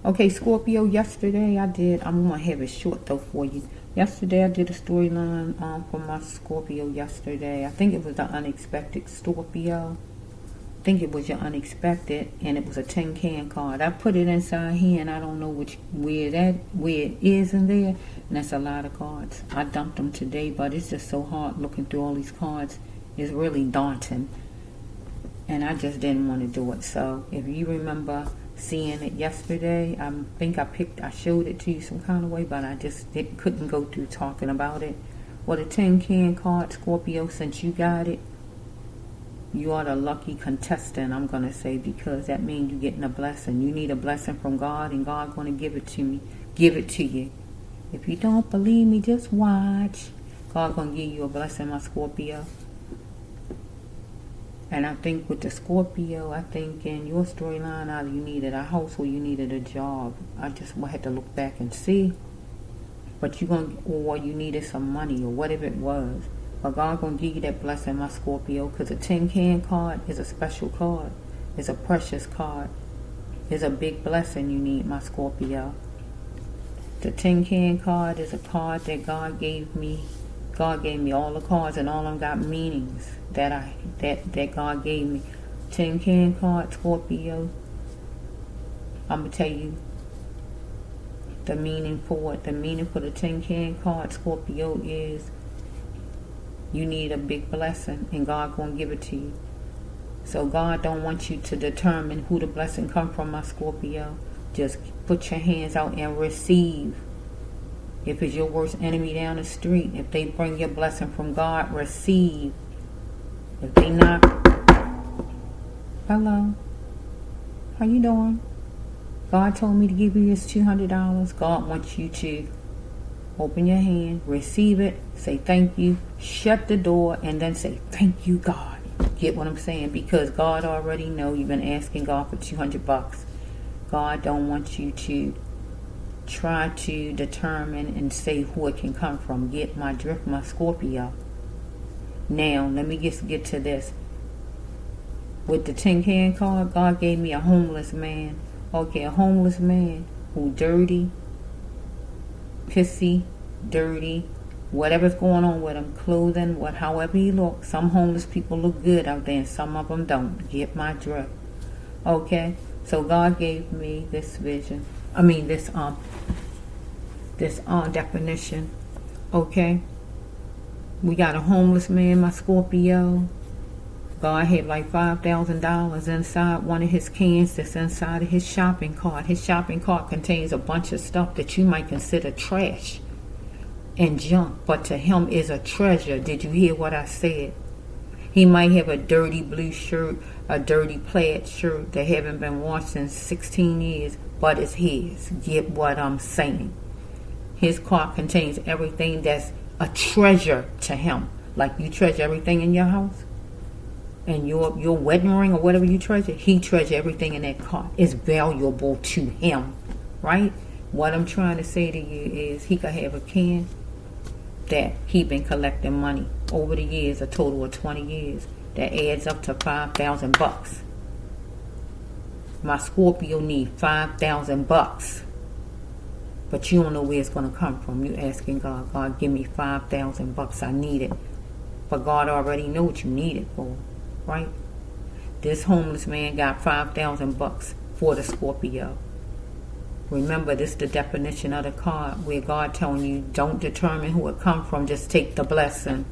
Okay, Scorpio, yesterday I'm going to have it short though for you. Yesterday I did a storyline for my Scorpio yesterday. I think it was the unexpected Scorpio. I think it was your unexpected, and it was a tin can card. I put it inside here, and I don't know where it is in there, and that's a lot of cards. I dumped them today, but it's just so hard looking through all these cards. It's really daunting, and I just didn't want to do it. So if you remember seeing it yesterday, I think I showed it to you some kind of way, but I just couldn't go through talking about it. Well, the tin can card, Scorpio, since you got it, you are the lucky contestant, I'm going to say, because that means you're getting a blessing. You need a blessing from God, and God's going to give it to you. If you don't believe me, just watch. God's going to give you a blessing, my Scorpio. And I think with the Scorpio, I think in your storyline, either you needed a house or you needed a job. I just had to look back and see. But or you needed some money or whatever it was. But God's going to give you that blessing, my Scorpio, because a tin can card is a special card. It's a precious card. It's a big blessing you need, my Scorpio. The tin can card is a card that God gave me. God gave me all the cards, and all of them got meanings that God gave me. Tin can card, Scorpio. I'm going to tell you the meaning for it. The meaning for the tin can card, Scorpio, is you need a big blessing, and God going to give it to you. So God don't want you to determine who the blessing come from, my Scorpio. Just put your hands out and receive. If it's your worst enemy down the street, if they bring your blessing from God, receive. If they not, hello, how you doing? God told me to give you this $200. God wants you to open your hand, receive it, say thank you, shut the door, and then say thank you, God. Get what I'm saying? Because God already know you've been asking God for $200. God don't want you to try to determine and say who it can come from. Get my drift, my Scorpio. Now, let me get to this. With the tin can card, God gave me a homeless man. Okay, a homeless man who dirty, pissy, dirty, whatever's going on with him, clothing, however he looks. Some homeless people look good out there, and some of them don't. Get my drift. Okay, so God gave me this vision. I mean, this definition. Okay, we got a homeless man, my Scorpio. God had like $5,000 inside one of his cans that's inside of his shopping cart. His shopping cart contains a bunch of stuff that you might consider trash and junk, but to him is a treasure. Did you hear what I said? He might have a dirty blue shirt, a dirty plaid shirt that haven't been washed in 16 years, but it's his. Get what I'm saying? His cart contains everything that's a treasure to him. Like you treasure everything in your house. And your wedding ring or whatever you treasure, he treasure everything in that cart. It's valuable to him, right? What I'm trying to say to you is he could have a can that he been collecting money over the years, a total of 20 years, that adds up to $5,000. My Scorpio need $5,000, but you don't know where it's going to come from. You asking God, God, give me $5,000. I need it, but God already know what you need it for. Right? This homeless man got $5,000 for the Scorpio. Remember, this is the definition of the card, where God telling you don't determine who it come from, just take the blessing.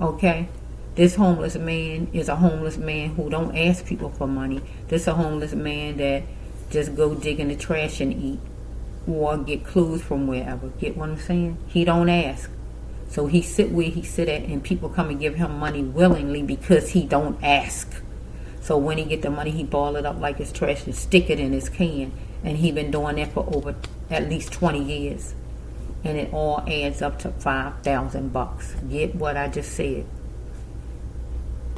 Okay? This homeless man is a homeless man who don't ask people for money. This is a homeless man that just go dig in the trash and eat, or get clothes from wherever. Get what I'm saying? He don't ask. So he sit where he sit at, and people come and give him money willingly because he don't ask. So when he get the money, he ball it up like it's trash and stick it in his can. And he been doing that for over at least 20 years. And it all adds up to $5,000. Get what I just said?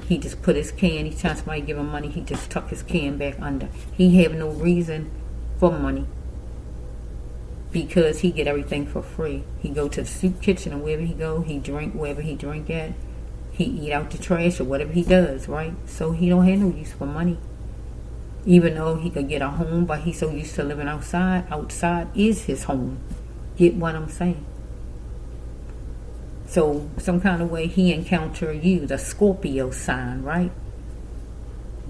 He just put his can, each time somebody give him money, he just tuck his can back under. He have no reason for money, because he get everything for free. He go to the soup kitchen, and wherever he go, he drink wherever he drink at. He eat out the trash or whatever he does, right? So he don't have no use for money. Even though he could get a home, but he's so used to living outside. Outside is his home. Get what I'm saying? So some kind of way he encounter you, the Scorpio sign, right?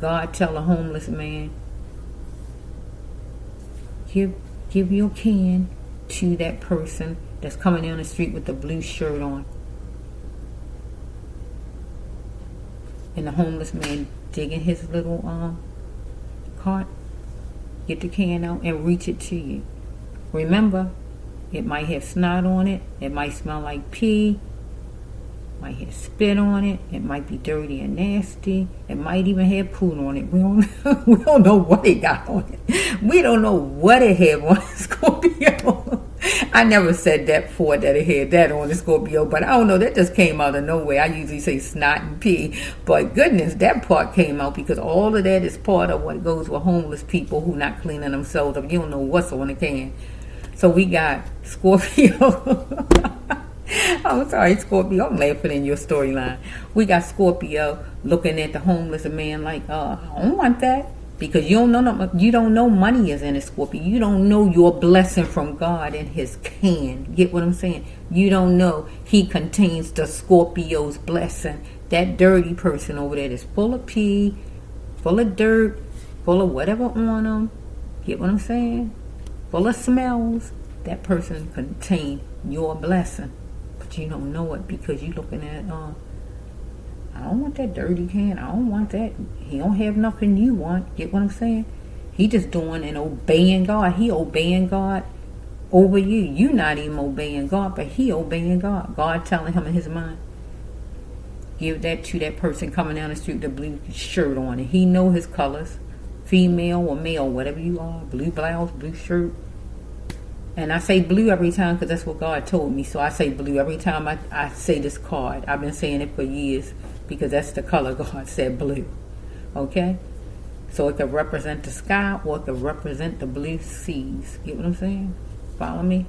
God tell a homeless man, give your can to that person that's coming down the street with the blue shirt on. And the homeless man digging his little cart, get the can out and reach it to you. Remember, it might have snot on it, it might smell like pee, might have spit on it, it might be dirty and nasty, it might even have poo on it. We don't know what it got on it. We don't know what it had on Scorpio. I never said that before, that it had that on the Scorpio, but I don't know, that just came out of nowhere. I usually say snot and pee, but goodness, that part came out because all of that is part of what goes with homeless people who not cleaning themselves up. You don't know what's on the can. So we got Scorpio. I'm sorry, Scorpio, I'm laughing in your storyline. We got Scorpio looking at the homeless man like, I don't want that. Because you don't know money is in a Scorpio. You don't know your blessing from God in his can. Get what I'm saying? You don't know he contains the Scorpio's blessing. That dirty person over there that's full of pee, full of dirt, full of whatever on them. Get what I'm saying? Full of smells. That person contains your blessing. But you don't know it because you're looking at, I don't want that dirty can. I don't want that. He don't have nothing you want. Get what I'm saying? He just doing and obeying God. He obeying God over you. You not even obeying God, but he obeying God. God telling him in his mind, give that to that person coming down the street with the blue shirt on. And he know his colors. Female or male, whatever you are. Blue blouse, blue shirt. And I say blue every time because that's what God told me. So I say blue every time I say this card. I've been saying it for years because that's the color God said, blue. Okay? So it could represent the sky or it could represent the blue seas. Get what I'm saying? Follow me?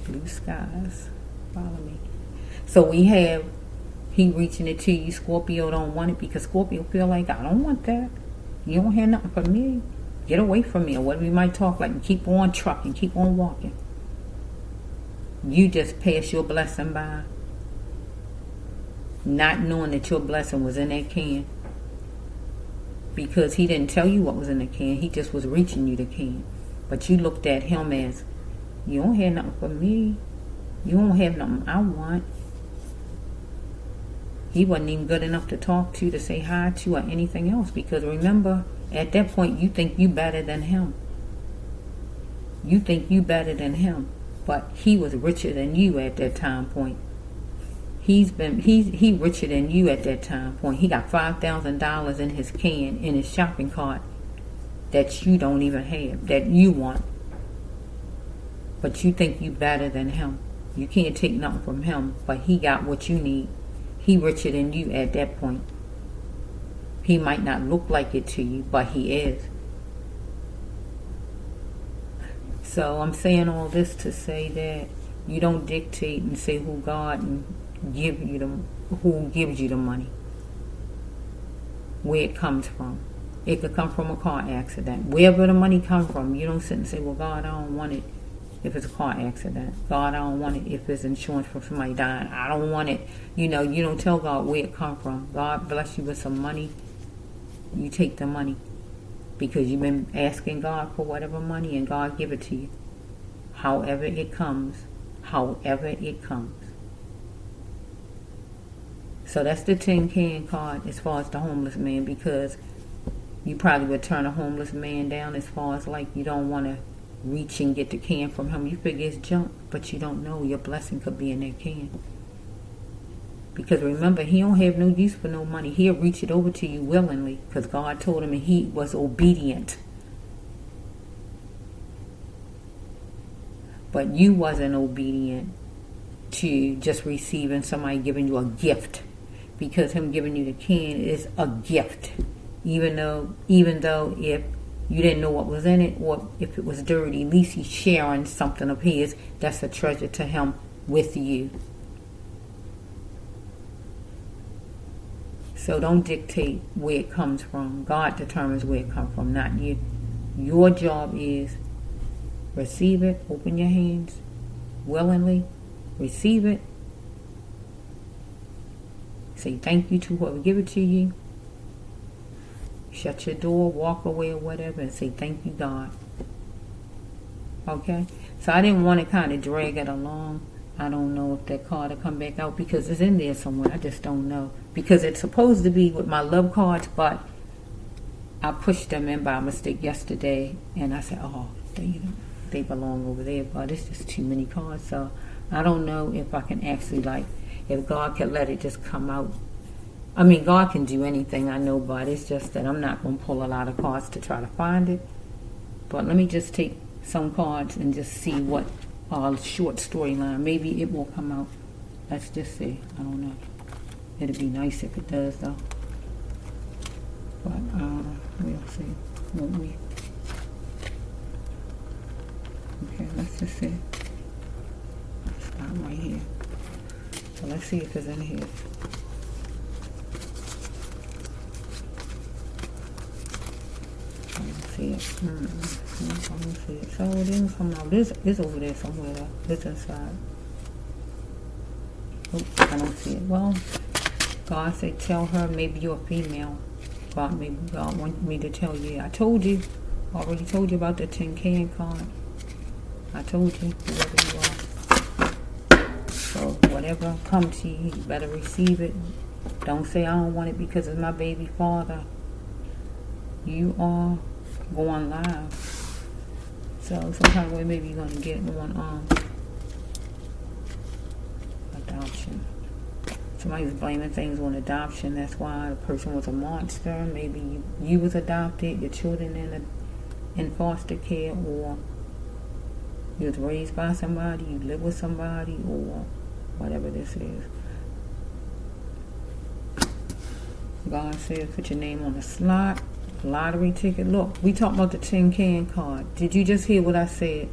Blue skies. Follow me. So we have, he reaching it to you. Scorpio don't want it because Scorpio feel like, I don't want that. You don't have nothing for me. Get away from me, or whatever you might talk like, and keep on trucking, keep on walking. You just pass your blessing by, not knowing that your blessing was in that can. Because he didn't tell you what was in the can, he just was reaching you the can. But you looked at him as, you don't have nothing for me. You don't have nothing I want. He wasn't even good enough to talk to say hi to, or anything else. Because remember, at that point, you think you better than him. You think you better than him. But he was richer than you at that time point. He richer than you at that time point. He got $5,000 in his can, in his shopping cart, that you don't even have, that you want. But you think you better than him. You can't take nothing from him, but he got what you need. He richer than you at that point. He might not look like it to you, but he is. So I'm saying all this to say that you don't dictate and say who God and who gives you the money, where it comes from. It could come from a car accident. Wherever the money comes from, you don't sit and say, well, God, I don't want it if it's a car accident. God, I don't want it if it's insurance for somebody dying. I don't want it. You don't tell God where it comes from. God bless you with some money. You take the money because you've been asking God for whatever money, and God give it to you. However it comes. However it comes. So that's the tin can card as far as the homeless man, because you probably would turn a homeless man down as far as like you don't want to reach and get the can from him. You figure it's junk, but you don't know your blessing could be in that can. Because remember, he don't have no use for no money. He'll reach it over to you willingly because God told him, and he was obedient. But you wasn't obedient to just receiving somebody giving you a gift, because him giving you the can is a gift. Even though if you didn't know what was in it, or if it was dirty, at least he's sharing something of his that's a treasure to him with you. So don't dictate where it comes from. God determines where it comes from, not you. Your job is receive it, open your hands willingly, receive it, say thank you to whoever give it to you, shut your door, walk away or whatever, and say thank you, God. Okay? So I didn't want to kind of drag it along. I don't know if that card will come back out because it's in there somewhere. I just don't know. Because it's supposed to be with my love cards, but I pushed them in by mistake yesterday, and I said, oh, they belong over there, but it's just too many cards. So I don't know if I can actually, like, if God can let it just come out. I mean, God can do anything, I know, but it's just that I'm not going to pull a lot of cards to try to find it. But let me just take some cards and just see what short storyline. Maybe it will come out. Let's just see. I don't know. It'd be nice if it does, though. But we'll see, won't we? Okay, let's just see. Stop right here. So let's see if it's in here. I don't see it. I don't see it. So it didn't come out. This over there somewhere though. This inside. Oh, I don't see it. Well, God said tell her maybe you're a female. Maybe God wanted me to tell you. I told you. Already told you about the tin can card. I told you, whoever you are. So whatever comes to you, you better receive it. Don't say I don't want it because it's my baby father. You are going live. So some kind of way maybe you're going to get on adoption. Somebody's blaming things on adoption. That's why the person was a monster. Maybe you was adopted, your children in foster care, or you was raised by somebody, you live with somebody, or whatever this is. God says put your name on the slot, lottery ticket. Look, we talked about the tin can card. Did you just hear what I said?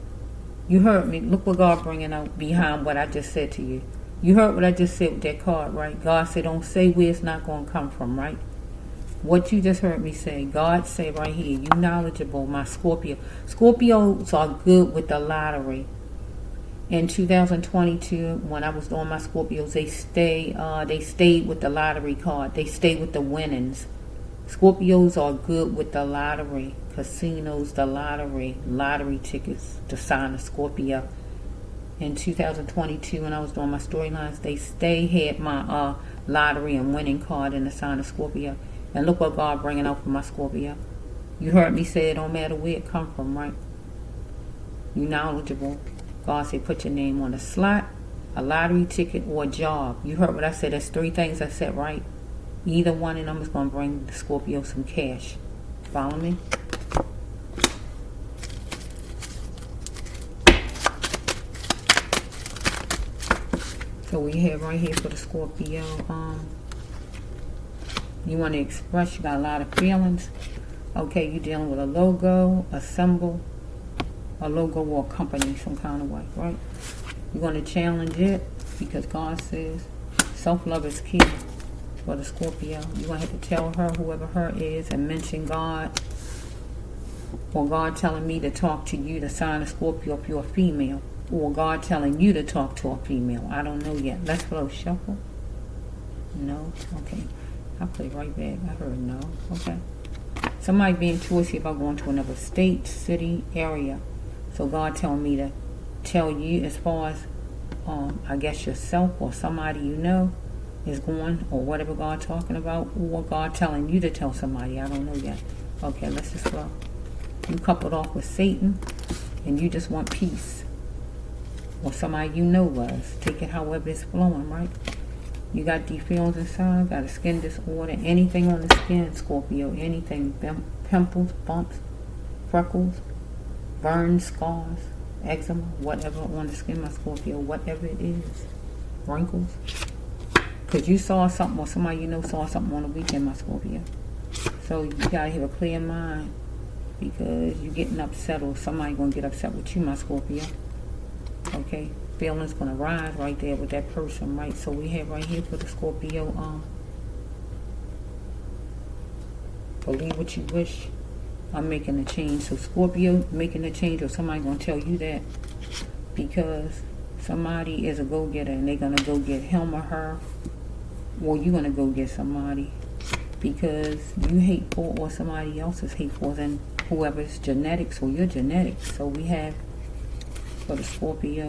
You heard me. Look what God bringing out behind what I just said to you. You heard what I just said with that card, right? God said don't say where it's not going to come from, right? What you just heard me say, God said right here, you knowledgeable, my Scorpio. Scorpios are good with the lottery. In 2022, when I was doing my Scorpios, they stayed with the lottery card. They stayed with the winnings. Scorpios are good with the lottery, casinos, the lottery tickets, the sign of Scorpio. In 2022, when I was doing my storylines, they had my lottery and winning card in the sign of Scorpio. And look what God bringing out for my Scorpio. You heard me say it don't matter where it come from, right? You knowledgeable. God said put your name on a slot, a lottery ticket, or a job. You heard what I said. That's 3 things I said, right? Either one of them is going to bring the Scorpio some cash. Follow me? So we have right here for the Scorpio, you want to express, you got a lot of feelings. Okay, you're dealing with a logo, a symbol, a logo or a company some kind of way, right? You're going to challenge it because God says self-love is key for the Scorpio. You're going to have to tell her, whoever her is, and mention God. Or God telling me to talk to you, the sign of Scorpio if you're a female. Or God telling you to talk to a female. I don't know yet. Let's flow. Shuffle. No. Okay. I'll play right back. I heard no. Okay. Somebody being choosy about going to another state, city, area. So God telling me to tell you as far as, I guess yourself or somebody you know is going, or whatever God talking about, or God telling you to tell somebody. I don't know yet. Okay, let's just flow. You coupled off with Satan, and you just want peace. Or somebody you know was. Take it however it's flowing, right? You got these feelings inside, got a skin disorder, anything on the skin, Scorpio, anything, pimples, bumps, freckles, burns, scars, eczema, whatever on the skin, my Scorpio, whatever it is, wrinkles. Because you saw something, or somebody you know saw something on the weekend, my Scorpio. So you got to have a clear mind, because you're getting upset, or somebody going to get upset with you, my Scorpio. Okay, feelings going to rise right there with that person, right? So we have right here for the Scorpio, Believe what you wish. I'm making a change. So Scorpio making a change, or somebody gonna tell you that, because somebody is a go-getter and they're gonna go get him or her, or you're gonna go get somebody because you hateful or somebody else is hateful, then whoever's genetics or your genetics. So we have for the Scorpio,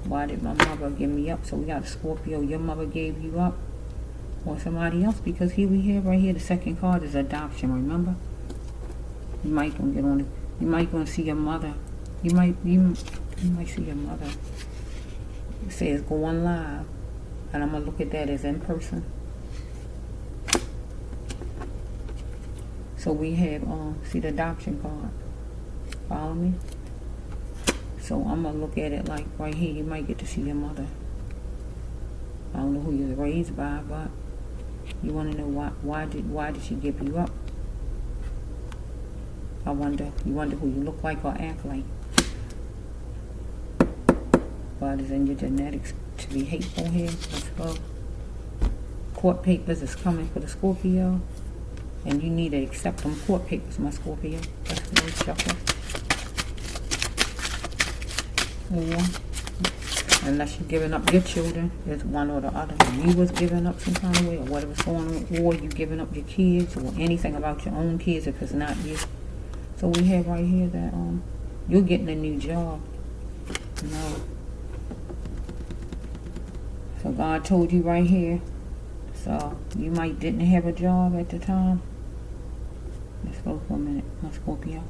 why did my mother give me up? So we got a Scorpio, your mother gave you up, or somebody else, because here we have right here, the second card is adoption, remember? You might gonna get on it. You might gonna see your mother. You might see your mother. It says going live, and I'm gonna look at that as in person. So we have see the adoption card. Follow me? So I'm gonna look at it like right here. You might get to see your mother. I don't know who you were raised by, but you want to know why did she give you up? I wonder. You wonder who you look like or act like. God is in your genetics to be hateful here. Let's go. Court papers is coming for the Scorpio, and you need to accept them court papers, my Scorpio. Let's go, shuffle. Or, unless you're giving up your children, it's one or the other. You was giving up some kind of way, or whatever's going on, or you giving up your kids, or anything about your own kids if it's not you. So we have right here that you're getting a new job. No. So God told you right here. So you might didn't have a job at the time. Let's go for a minute, my Scorpio.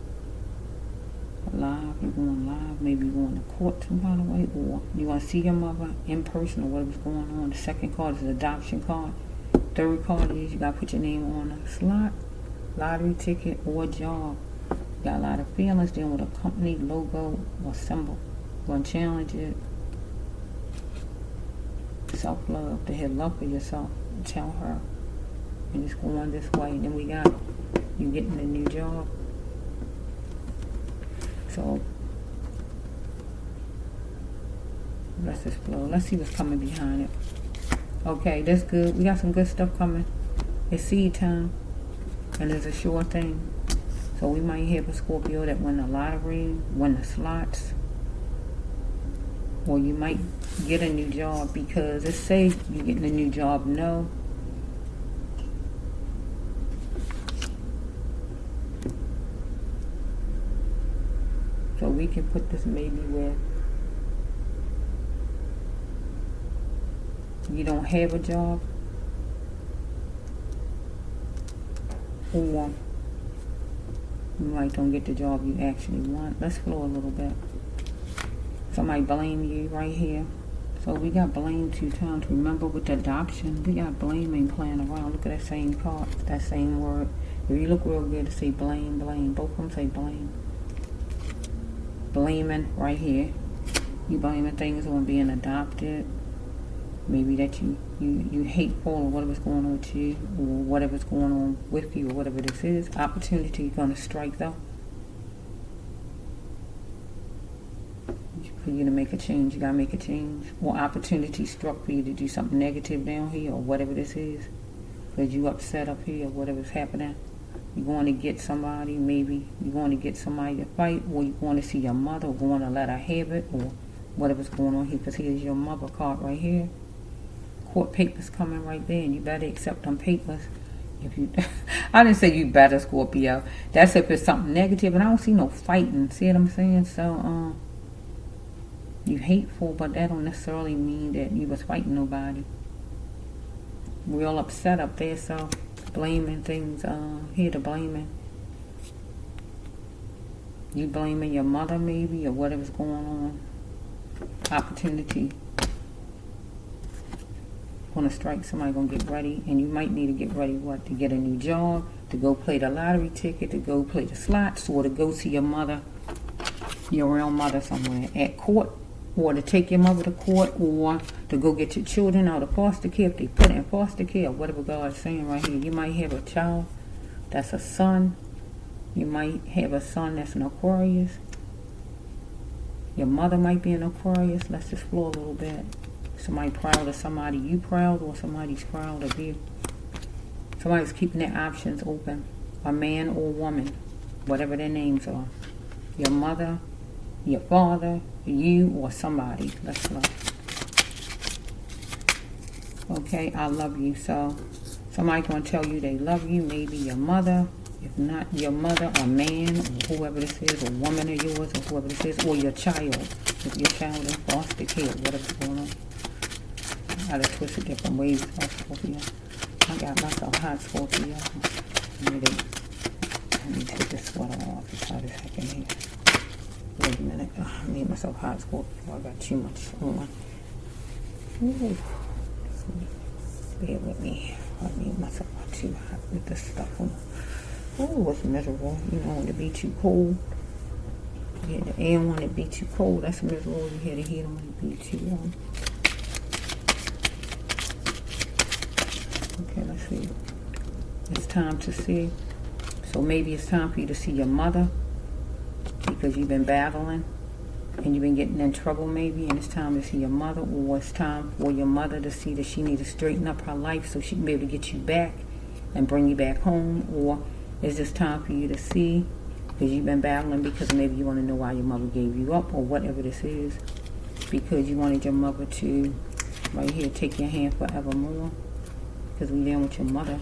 Live, you're going live, maybe you're going to court some kind of way, or you want to see your mother in person, or whatever's going on. The second card is the adoption card. Third card is you got to put your name on a slot, lottery ticket, or job. You got a lot of feelings dealing with a company, logo, or symbol. You're going to challenge it. Self-love, to have love for yourself. Tell her. And it's going this way. And then we got you getting a new job. So let's just flow. Let's see what's coming behind it. Okay, that's good. We got some good stuff coming. It's seed time, and it's a sure thing. So we might have a Scorpio that win the lottery, win the slots, or you might get a new job, because let's say you're getting a new job. No. So we can put this maybe where you don't have a job, or you might don't get the job you actually want. Let's flow a little bit. Somebody blame you right here. So we got blame 2 times. Remember with the adoption, we got blaming playing around. Look at that same card, that same word. If you look real good, to say blame, blame. Both of them say blame. Blaming right here. You blaming things on being adopted. Maybe that you hateful, or whatever's going on with you, or whatever's going on with you, or whatever this is. Opportunity gonna strike though. For you to make a change, you gotta make a change. Or opportunity struck for you to do something negative down here, or whatever this is. Because you upset up here, or whatever's happening. You're going to get somebody, maybe you're going to get somebody to fight, or you're going to see your mother, or going to let her have it, or whatever's going on here. Because here's your mother card right here. Court papers coming right there, and you better accept them papers. If you, I didn't say you better, Scorpio. That's if it's something negative, and I don't see no fighting. See what I'm saying? So, you hateful, but that don't necessarily mean that you was fighting nobody. Real upset up there, so blaming things, here to blaming. You blaming your mother maybe, or whatever's going on. Opportunity. Gonna strike, somebody gonna get ready, and you might need to get ready, what, to get a new job, to go play the lottery ticket, to go play the slots, or to go see your mother, your real mother somewhere at court, or to take your mother to court, or to go get your children out of foster care if they put in foster care, or whatever God's saying right here. You might have a child that's a son. You might have a son that's an Aquarius. Your mother might be an Aquarius. Let's just flow a little bit. Somebody proud of somebody, you proud, or somebody's proud of you. Somebody's keeping their options open. a man or woman, whatever their names are. Your mother, your father, you, or somebody. Let's look. Okay, I love you. So somebody's going to tell you they love you. Maybe your mother. If not your mother, or man, or whoever this is, or woman of yours, or whoever this is, or your child. If your child in foster care, whatever's going on. I gotta twist it different ways. Scorpio. I got myself hot, Scorpio. Let me take this sweater off. It's hot as heck in here. Wait a minute. I made myself hot, Scorpio. I got too much on. Ooh. Bear with me. I made myself too hot with this stuff on. Ooh, it's miserable. You know, when it be too cold. Yeah, the air when it be too cold. That's miserable. You hear the heat when it be too warm. Okay, let's see. It's time to see. So maybe it's time for you to see your mother because you've been battling and you've been getting in trouble maybe, and it's time to see your mother, or it's time for your mother to see that she needs to straighten up her life so she can be able to get you back and bring you back home, or it's just time for you to see because you've been battling because maybe you want to know why your mother gave you up or whatever this is, because you wanted your mother to, right here, take your hand forevermore. Because we dealing with your mother.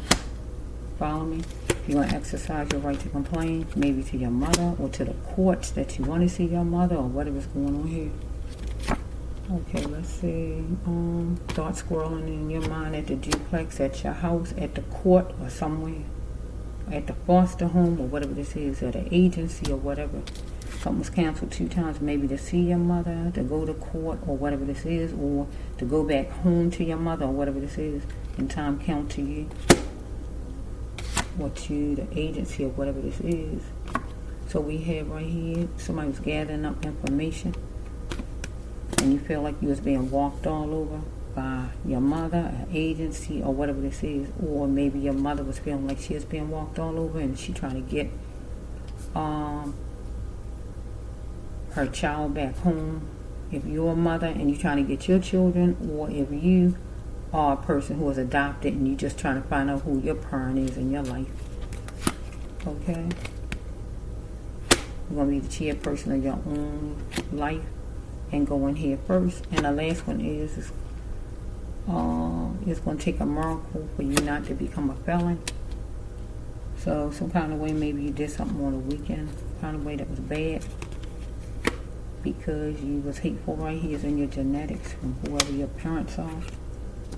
Follow me? You want to exercise your right to complain, maybe to your mother or to the courts that you want to see your mother or whatever's going on here. Okay, let's see. Thoughts swirling in your mind at the duplex, at your house, at the court or somewhere. At the foster home or whatever this is, at an agency or whatever. Something was canceled 2 times, maybe to see your mother, to go to court or whatever this is, or to go back home to your mother or whatever this is. And time count to you or to the agency or whatever this is. So we have right here, somebody was gathering up information and you feel like you was being walked all over by your mother, an agency, or whatever this is. Or maybe your mother was feeling like she was being walked all over and she trying to get her child back home. If you're a mother and you're trying to get your children, or if you are a person who is adopted and you're just trying to find out who your parent is in your life. Okay? You're going to be the chairperson of your own life and go in here first. And the last one is it's going to take a miracle for you not to become a felon. So some kind of way maybe you did something on the weekend, kind of way that was bad, because you was hateful. Right here is in your genetics from whoever your parents are.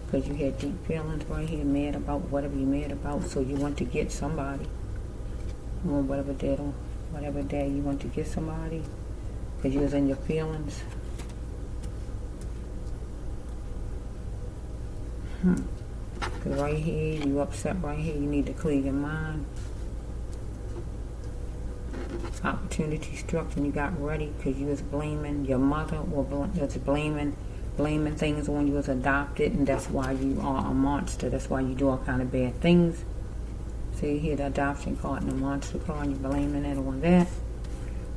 Because you had deep feelings right here, mad about whatever you're mad about, so you want to get somebody on whatever day you want to get somebody because you was in your feelings. Because right here, you upset right here, you need to clear your mind. Opportunity struck and you got ready because you was blaming your mother, or was blaming things when you was adopted, and that's why you are a monster. That's why you do all kind of bad things. See here, the adoption card and the monster card, you're blaming it on that.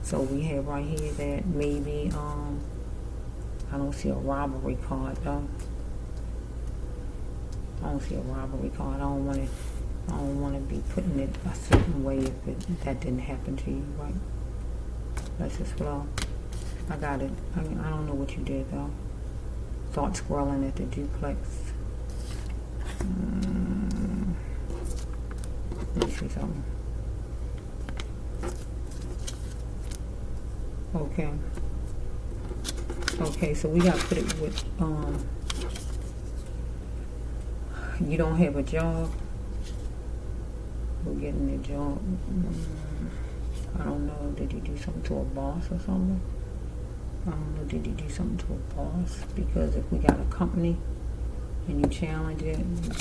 So we have right here that maybe I don't see a robbery card though. I don't see a robbery card. I don't want to be putting it a certain way if that didn't happen to you, right? Let's just flow. I got it. I don't know what you did though. Thoughts swirling at the duplex. Let me see something. Okay, so we got to put it with, you don't have a job. We're getting a job. I don't know, did you do something to a boss or something? I don't know, did you do something to a boss? Because if we got a company and you challenge it,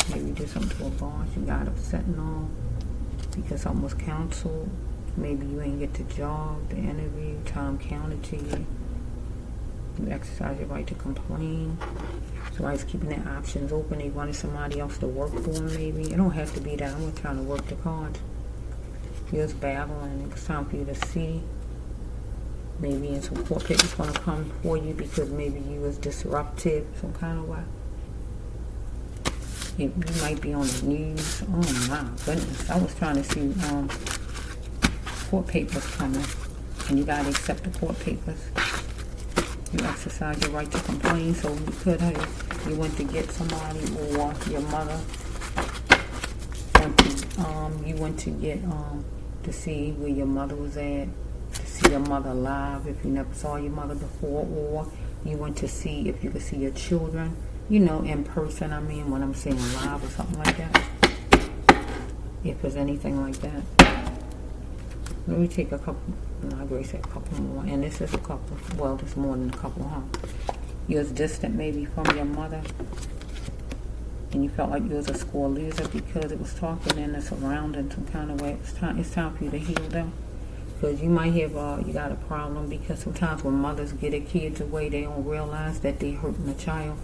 maybe you did something to a boss, you got upset and all because something was canceled. Maybe you ain't get the job, the interview, time counted to you. You exercise your right to complain. Somebody's keeping their options open. They wanted somebody else to work for them maybe. It don't have to be that. I'm not trying to work the cards. You're just battling. It's time for you to see. Maybe in some court case it's going to come for you because maybe you was disruptive some kind of way. You might be on the news. Oh my goodness. I was trying to see court papers coming. And you gotta accept the court papers. You exercise your right to complain, so you could have, you went to get somebody, or your mother went to, you went to get, to see where your mother was at, to see your mother live if you never saw your mother before, or you went to see if you could see your children, you know, in person. I mean, when I'm saying live or something like that. If there's anything like that. Let me take a couple, no, I already said a couple more, and this is a couple, well, there's more than a couple, huh? You was distant maybe from your mother, and you felt like you was a score loser because it was talking in the surrounding some kind of way. It's time for you to heal them. Because you might have, you got a problem, because sometimes when mothers get their kids away, they don't realize that they're hurting the child.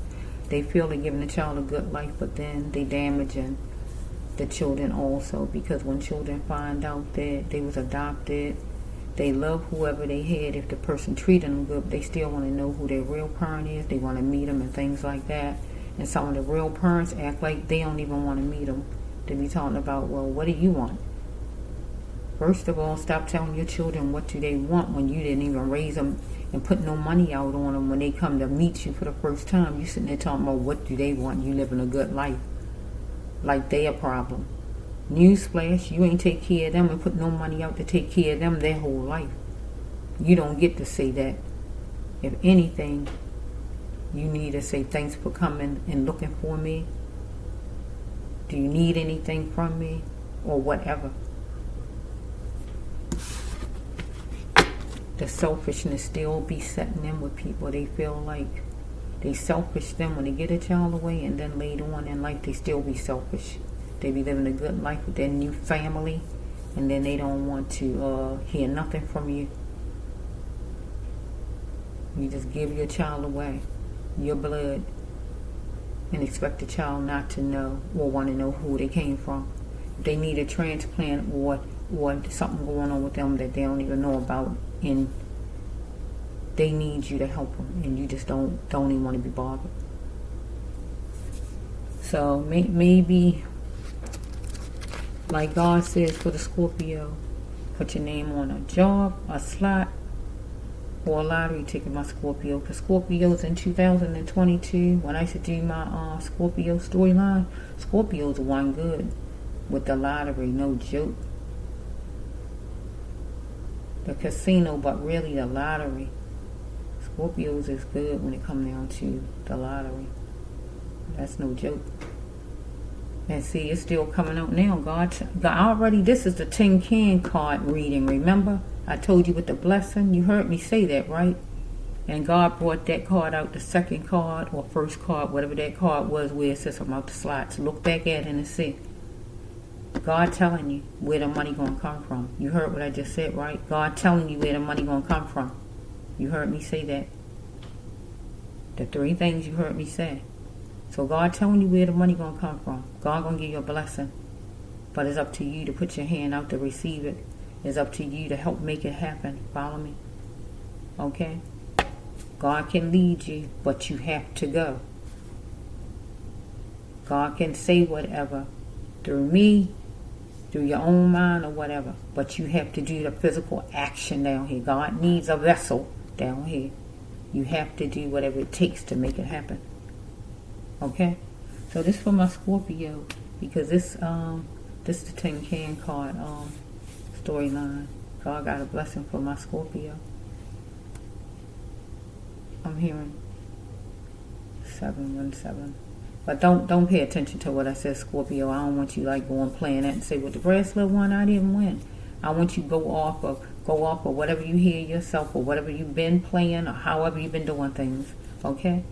They feel they're giving the child a good life, but then they damaging the children also, because when children find out that they was adopted, they love whoever they had. If the person treated them good, they still want to know who their real parent is. They want to meet them and things like that. And some of the real parents act like they don't even want to meet them. They be talking about, well, what do you want? First of all, stop telling your children what do they want when you didn't even raise them and put no money out on them. When they come to meet you for the first time, you sitting there talking about what do they want. You living a good life. Like they a problem. Newsflash, you ain't take care of them and put no money out to take care of them their whole life. You don't get to say that. If anything, you need to say thanks for coming and looking for me. Do you need anything from me? Or whatever. The selfishness still be setting in with people. They feel like they selfish them when they get a child away, and then later on in life they still be selfish. They be living a good life with their new family, and then they don't want to hear nothing from you. You just give your child away, your blood, and expect the child not to know or want to know who they came from. If they need a transplant or something going on with them that they don't even know about, and they need you to help them, and you just don't even want to be bothered. So maybe, like God says for the Scorpio, put your name on a job, a slot, or a lottery ticket, my Scorpio. Because Scorpios in 2022, when I used to do my Scorpio storyline, Scorpios won good with the lottery, no joke. The casino, but really the lottery. Scorpios is good when it comes down to the lottery. That's no joke. And see, it's still coming out now. God already, this is the Tin Can card reading. Remember? I told you with the blessing. You heard me say that, right? And God brought that card out, the second card or first card, whatever that card was, where it says about the slots. Look back at it and see. God telling you where the money going to come from. You heard what I just said, right? God telling you where the money going to come from. You heard me say that. The three things you heard me say. So God telling you where the money going to come from. God going to give you a blessing. But it's up to you to put your hand out to receive it. It's up to you to help make it happen. Follow me? Okay? God can lead you, but you have to go. God can say whatever through me, through your own mind or whatever, but you have to do the physical action down here. God needs a vessel down here. You have to do whatever it takes to make it happen. Okay? So this for my Scorpio, because this is the Tin Can card storyline. God got a blessing for my Scorpio. I'm hearing 717. But don't pay attention to what I said, Scorpio. I don't want you like going playing that and say, well, the bracelet one, I didn't win. I want you to go off of whatever you hear yourself, or whatever you've been playing, or however you've been doing things. Okay?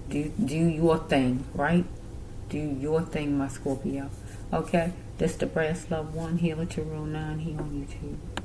Do your thing, right? Do your thing, my Scorpio. Okay? This the Brass Love 1, Healer Tarot 9 here on YouTube.